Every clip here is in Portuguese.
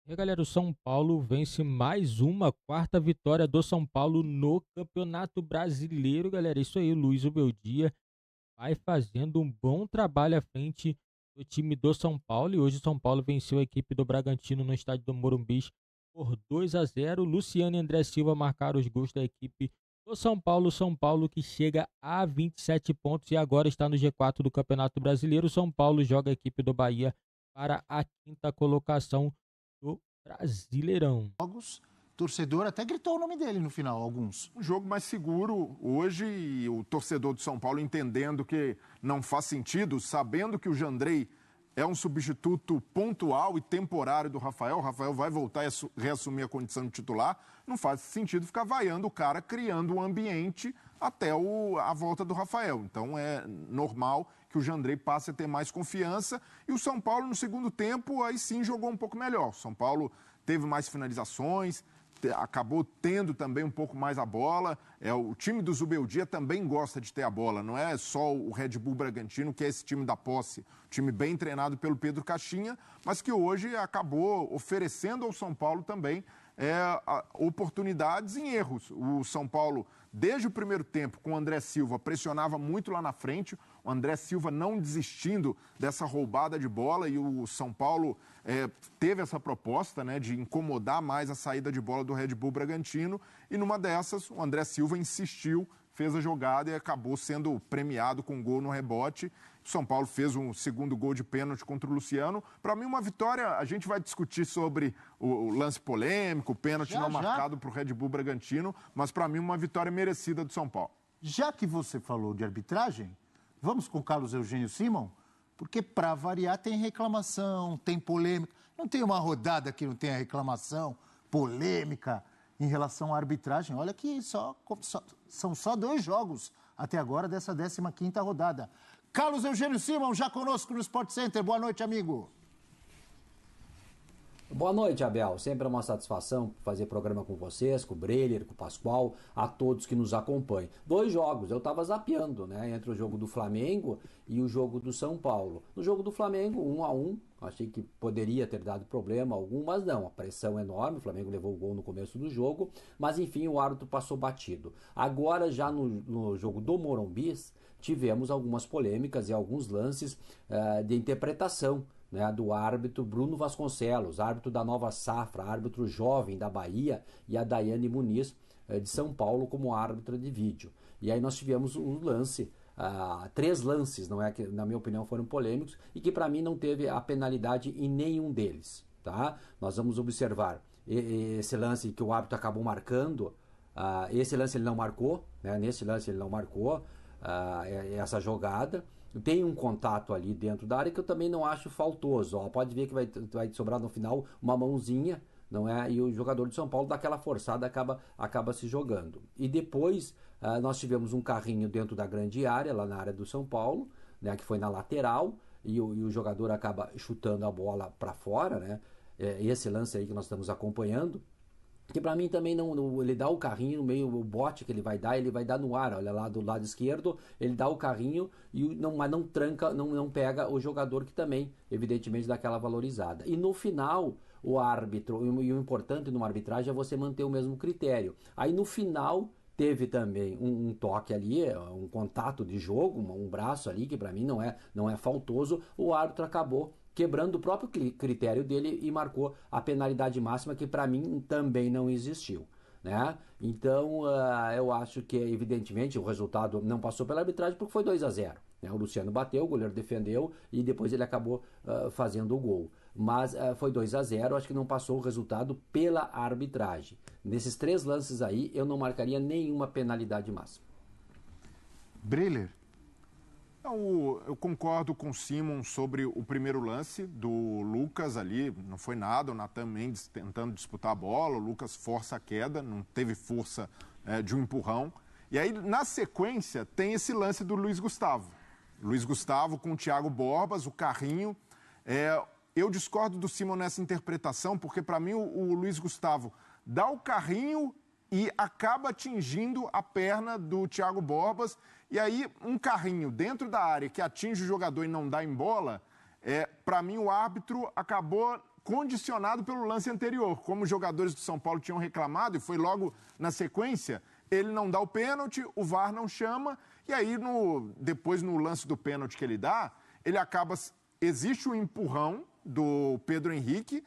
E aí, galera, o São Paulo vence mais uma quarta vitória do São Paulo no Campeonato Brasileiro, galera. Isso aí, o Luiz Ubeldia vai fazendo um bom trabalho à frente do time do São Paulo. E hoje o São Paulo venceu a equipe do Bragantino no estádio do Morumbi por 2-0. Luciano e André Silva marcaram os gols da equipe do São Paulo. São Paulo que chega a 27 pontos e agora está no G4 do Campeonato Brasileiro. O São Paulo joga a equipe do Bahia para a quinta colocação do Brasileirão. Jogos, torcedor até gritou o nome dele no final, alguns. Um jogo mais seguro hoje e o torcedor do São Paulo entendendo que não faz sentido, sabendo que o Jandrei é um substituto pontual e temporário do Rafael. O Rafael vai voltar e reassumir a condição de titular. Não faz sentido ficar vaiando o cara, criando um ambiente até a volta do Rafael. Então é normal que o Jandrei passe a ter mais confiança. E o São Paulo, no segundo tempo, aí sim jogou um pouco melhor. O São Paulo teve mais finalizações, acabou tendo também um pouco mais a bola. O time do Zubeldia também gosta de ter a bola, não é só o Red Bull Bragantino, que é esse time da posse, time bem treinado pelo Pedro Caixinha, mas que hoje acabou oferecendo ao São Paulo também oportunidades em erros. O São Paulo, desde o primeiro tempo, com o André Silva, pressionava muito lá na frente, o André Silva não desistindo dessa roubada de bola, e o São Paulo teve essa proposta, né, de incomodar mais a saída de bola do Red Bull Bragantino, e numa dessas o André Silva insistiu, fez a jogada e acabou sendo premiado com um gol no rebote. O São Paulo fez um segundo gol de pênalti contra o Luciano. Para mim, uma vitória, a gente vai discutir sobre o lance polêmico, o pênalti não marcado para o Red Bull Bragantino, mas para mim uma vitória merecida do São Paulo. Já que você falou de arbitragem, vamos com o Carlos Eugênio Simon? Porque, para variar, tem reclamação, tem polêmica. Não tem uma rodada que não tenha reclamação, polêmica em relação à arbitragem. Olha que são só 2 jogos até agora dessa 15ª rodada. Carlos Eugênio Simon, já conosco no Sport Center. Boa noite, amigo. Boa noite, Abel. Sempre é uma satisfação fazer programa com vocês, com o Breler, com o Pascoal, a todos que nos acompanham. 2 jogos, eu estava zapeando, né, entre o jogo do Flamengo e o jogo do São Paulo. No jogo do Flamengo, 1-1, achei que poderia ter dado problema algum, mas não, a pressão é enorme, o Flamengo levou o gol no começo do jogo, mas enfim, o árbitro passou batido. Agora, já no jogo do Morumbi, tivemos algumas polêmicas e alguns lances de interpretação, né, do árbitro Bruno Vasconcelos, árbitro da Nova Safra, árbitro jovem da Bahia, e a Daiane Muniz, de São Paulo, como árbitra de vídeo. E aí nós tivemos um lance, 3 lances, não é, que na minha opinião foram polêmicos, e que para mim não teve a penalidade em nenhum deles. Tá? Nós vamos observar esse lance que o árbitro acabou marcando, esse lance ele não marcou, né, nesse lance ele não marcou essa jogada. Tem um contato ali dentro da área que eu também não acho faltoso. Ó, pode ver que vai sobrar no final uma mãozinha, não é? E o jogador de São Paulo dá aquela forçada, acaba se jogando. E depois nós tivemos um carrinho dentro da grande área, lá na área do São Paulo, né, que foi na lateral, e o jogador acaba chutando a bola para fora, né? Esse lance aí que nós estamos acompanhando, que para mim também não, ele dá o carrinho no meio, o bote que ele vai dar no ar, olha lá do lado esquerdo, ele dá o carrinho mas não tranca, não pega o jogador, que também evidentemente dá aquela valorizada. E no final o árbitro, e o importante numa arbitragem é você manter o mesmo critério. Aí no final teve também um toque ali, um contato de jogo, um braço ali que para mim não é faltoso. O árbitro acabou quebrando o próprio critério dele e marcou a penalidade máxima, que para mim também não existiu, né? Então eu acho que evidentemente o resultado não passou pela arbitragem, porque foi 2-0, né? O Luciano bateu, o goleiro defendeu e depois ele acabou fazendo o gol, mas foi 2-0, acho que não passou o resultado pela arbitragem. Nesses 3 lances aí eu não marcaria nenhuma penalidade máxima. Breler. Eu concordo com o Simon sobre o primeiro lance do Lucas ali, não foi nada, o Nathan Mendes tentando disputar a bola, o Lucas força a queda, não teve força de um empurrão. E aí, na sequência, tem esse lance do Luiz Gustavo. Luiz Gustavo com o Thiago Borbas, o carrinho. Eu discordo do Simon nessa interpretação, porque para mim o Luiz Gustavo dá o carrinho e acaba atingindo a perna do Thiago Borbas. E aí, um carrinho dentro da área que atinge o jogador e não dá em bola, para mim o árbitro acabou condicionado pelo lance anterior. Como os jogadores do São Paulo tinham reclamado, e foi logo na sequência, ele não dá o pênalti, o VAR não chama, e aí depois no lance do pênalti que ele dá, ele acaba... Existe o empurrão do Pedro Henrique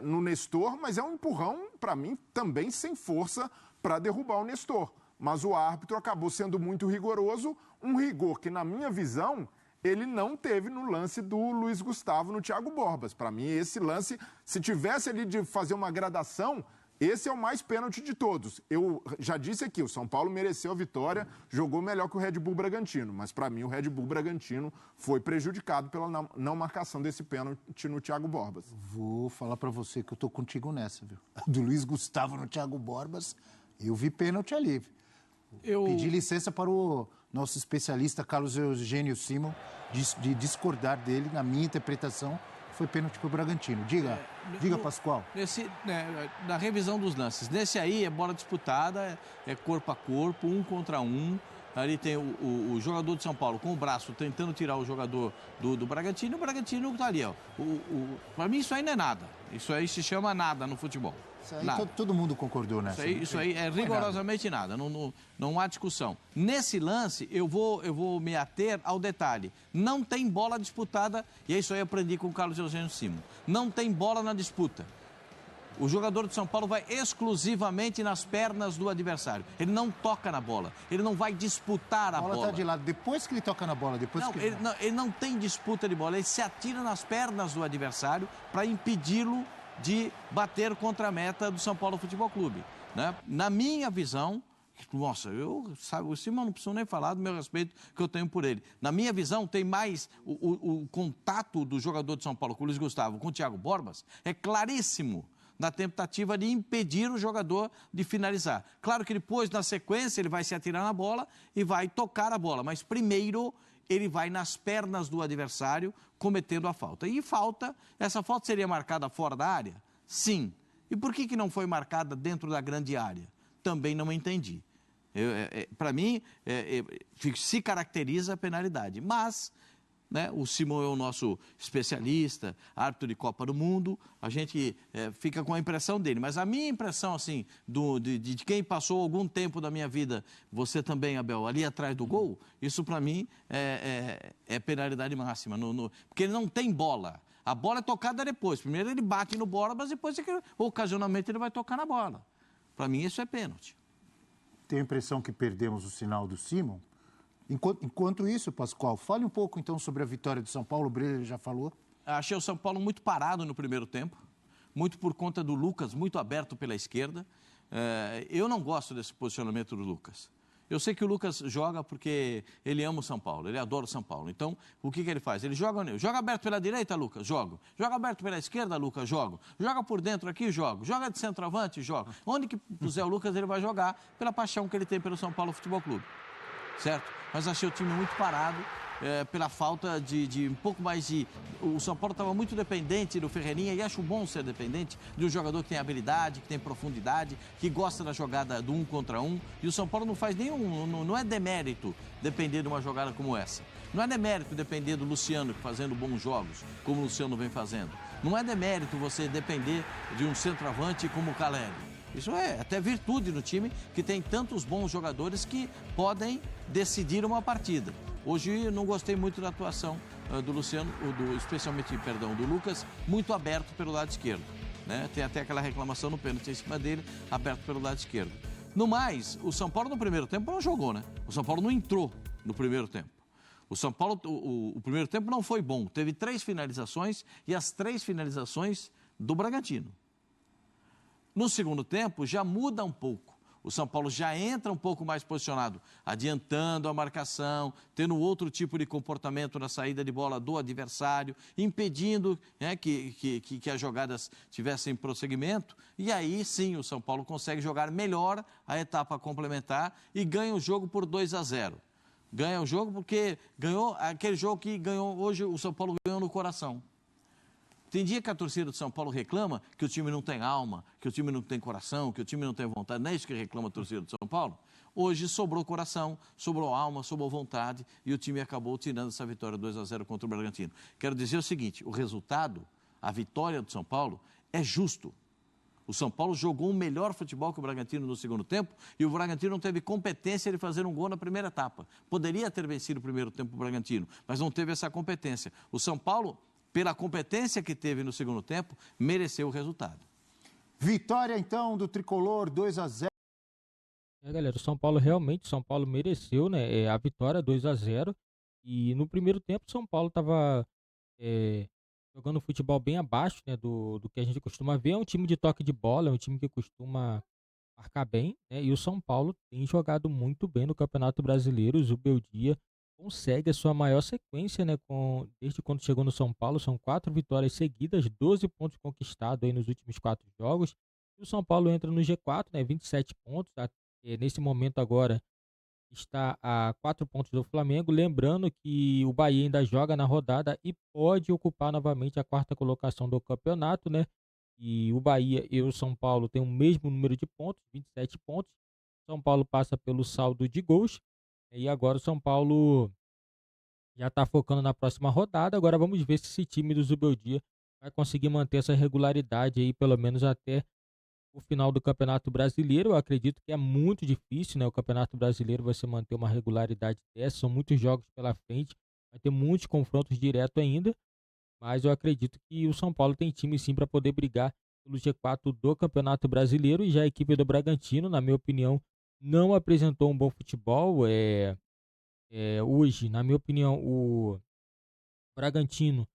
no Nestor, mas é um empurrão, para mim, também sem força para derrubar o Nestor. Mas o árbitro acabou sendo muito rigoroso, um rigor que, na minha visão, ele não teve no lance do Luiz Gustavo no Thiago Borbas. Para mim, esse lance, se tivesse ali de fazer uma gradação, esse é o mais pênalti de todos. Eu já disse aqui, o São Paulo mereceu a vitória, jogou melhor que o Red Bull Bragantino, mas para mim o Red Bull Bragantino foi prejudicado pela não marcação desse pênalti no Thiago Borbas. Vou falar para você que eu tô contigo nessa, viu? Do Luiz Gustavo no Thiago Borbas, eu vi pênalti ali. Pedi licença para o nosso especialista Carlos Eugênio Simon de discordar dele. Na minha interpretação, foi pênalti para o Bragantino. Diga, Pascoal. Na revisão dos lances, nesse aí é bola disputada, é corpo a corpo, 1 contra 1. Ali tem o jogador de São Paulo com o braço tentando tirar o jogador do Bragantino, e o Bragantino está ali. Para mim isso aí não é nada. Isso aí se chama nada no futebol. Isso aí todo mundo concordou nessa. Isso aí é rigorosamente nada. Não há discussão. Nesse lance, eu vou me ater ao detalhe. Não tem bola disputada, e é isso aí eu aprendi com o Carlos Eugênio Simon. Não tem bola na disputa. O jogador de São Paulo vai exclusivamente nas pernas do adversário. Ele não toca na bola. Ele não vai disputar a bola. A bola está de lado. Depois que ele toca na bola, ele não tem disputa de bola. Ele se atira nas pernas do adversário para impedi-lo de bater contra a meta do São Paulo Futebol Clube. Né? Na minha visão, nossa, o Simão não preciso nem falar do meu respeito que eu tenho por ele. Na minha visão, tem mais o contato do jogador de São Paulo com o Luiz Gustavo, com o Thiago Borbas, é claríssimo na tentativa de impedir o jogador de finalizar. Claro que depois, na sequência, ele vai se atirar na bola e vai tocar a bola, mas primeiro ele vai nas pernas do adversário cometendo a falta. E essa falta seria marcada fora da área? Sim. E por que não foi marcada dentro da grande área? Também não entendi. Para mim, se caracteriza a penalidade, mas... Né? O Simão é o nosso especialista, árbitro de Copa do Mundo, a gente fica com a impressão dele. Mas a minha impressão, assim, de quem passou algum tempo da minha vida, você também, Abel, ali atrás do gol, isso para mim é penalidade máxima, porque ele não tem bola. A bola é tocada depois. Primeiro ele bate no bola, mas depois, ocasionalmente, ele vai tocar na bola. Para mim, isso é pênalti. Tenho a impressão que perdemos o sinal do Simon. Enquanto isso, Pascoal, fale um pouco então sobre a vitória do São Paulo. O Breler já falou. Achei o São Paulo muito parado no primeiro tempo, muito por conta do Lucas, muito aberto pela esquerda. Eu não gosto desse posicionamento do Lucas. Eu sei que o Lucas joga porque ele ama o São Paulo, ele adora o São Paulo. Então, o que ele faz? Ele joga aberto pela direita, Lucas? Jogo. Joga aberto pela esquerda, Lucas? Jogo. Joga por dentro aqui? Jogo. Joga de centroavante? Jogo. Onde que puser o Lucas, ele vai jogar pela paixão que ele tem pelo São Paulo Futebol Clube. Certo? Mas achei o time muito parado, pela falta de um pouco mais de... O São Paulo estava muito dependente do Ferreirinha, e acho bom ser dependente de um jogador que tem habilidade, que tem profundidade, que gosta da jogada do 1 contra 1. E o São Paulo não faz não é demérito depender de uma jogada como essa. Não é demérito depender do Luciano fazendo bons jogos, como o Luciano vem fazendo. Não é demérito você depender de um centroavante como o Caleri. Isso é até virtude no time, que tem tantos bons jogadores que podem decidir uma partida. Hoje não gostei muito da atuação do Luciano, especialmente do Lucas, muito aberto pelo lado esquerdo. Né? Tem até aquela reclamação no pênalti em cima dele, aberto pelo lado esquerdo. No mais, o São Paulo no primeiro tempo não jogou, né? O São Paulo não entrou no primeiro tempo. O São Paulo, o primeiro tempo não foi bom. Teve 3 finalizações e as 3 finalizações do Bragantino. No segundo tempo, já muda um pouco. O São Paulo já entra um pouco mais posicionado, adiantando a marcação, tendo outro tipo de comportamento na saída de bola do adversário, impedindo que as jogadas tivessem prosseguimento. E aí, sim, o São Paulo consegue jogar melhor a etapa complementar e ganha o jogo por 2-0. Ganha o jogo porque ganhou aquele jogo que ganhou hoje, o São Paulo ganhou no coração. Tem dia que a torcida do São Paulo reclama que o time não tem alma, que o time não tem coração, que o time não tem vontade. Não é isso que reclama a torcida do São Paulo? Hoje sobrou coração, sobrou alma, sobrou vontade e o time acabou tirando essa vitória 2-0 contra o Bragantino. Quero dizer o seguinte, o resultado a vitória do São Paulo, é justo. O São Paulo jogou um melhor futebol que o Bragantino no segundo tempo e o Bragantino não teve competência de fazer um gol na primeira etapa. Poderia ter vencido o primeiro tempo o Bragantino, mas não teve essa competência. O São Paulo, pela competência que teve no segundo tempo, mereceu o resultado. Vitória, então, do Tricolor, 2-0. Galera, o São Paulo mereceu, né, a vitória 2-0. E no primeiro tempo o São Paulo estava jogando futebol bem abaixo, né, do que a gente costuma ver. É um time de toque de bola, é um time que costuma marcar bem, né, e o São Paulo tem jogado muito bem no Campeonato Brasileiro. O Zubeldia consegue a sua maior sequência, né, desde quando chegou no São Paulo. São 4 vitórias seguidas, 12 pontos conquistados aí nos últimos 4 jogos. E o São Paulo entra no G4, né, 27 pontos. Nesse momento agora está a 4 pontos do Flamengo. Lembrando que o Bahia ainda joga na rodada e pode ocupar novamente a 4ª colocação do campeonato, né? E o Bahia e o São Paulo têm o mesmo número de pontos, 27 pontos. São Paulo passa pelo saldo de gols. E agora o São Paulo já está focando na próxima rodada. Agora vamos ver se esse time do Zubeldia vai conseguir manter essa regularidade aí, pelo menos até o final do Campeonato Brasileiro. Eu acredito que é muito difícil, né? O Campeonato Brasileiro você manter uma regularidade dessa. São muitos jogos pela frente, vai ter muitos confrontos direto ainda. Mas eu acredito que o São Paulo tem time sim para poder brigar pelo G4 do Campeonato Brasileiro. E já a equipe do Bragantino, na minha opinião, não apresentou um bom futebol. Hoje, na minha opinião, o Bragantino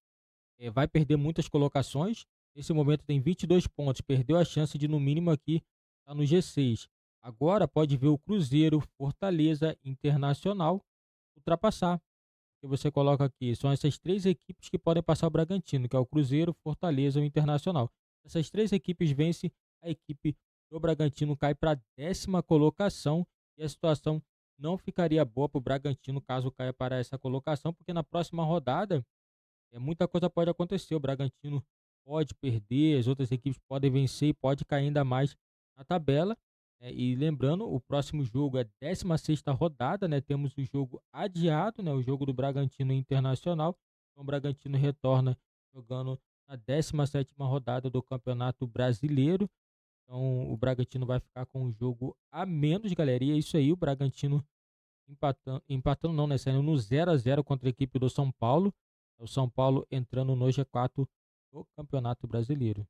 vai perder muitas colocações. Nesse momento tem 22 pontos, perdeu a chance de no mínimo aqui estar no G6. Agora pode ver o Cruzeiro, Fortaleza, Internacional ultrapassar. Que você coloca aqui, são essas 3 equipes que podem passar o Bragantino, que é o Cruzeiro, Fortaleza e o Internacional. Essas 3 equipes vencem, a equipe do Bragantino cai para a 10ª colocação e a situação não ficaria boa para o Bragantino caso caia para essa colocação, porque na próxima rodada muita coisa pode acontecer. O Bragantino pode perder, as outras equipes podem vencer e pode cair ainda mais na tabela. E lembrando, o próximo jogo é a 16ª rodada, né? Temos o jogo adiado, né? O jogo do Bragantino Internacional. Então o Bragantino retorna jogando na 17ª rodada do Campeonato Brasileiro. Então o Bragantino vai ficar com um jogo a menos, galera. E é isso aí, o Bragantino empatando não, né? Saindo no 0-0 contra a equipe do São Paulo. O São Paulo entrando no G4 do Campeonato Brasileiro.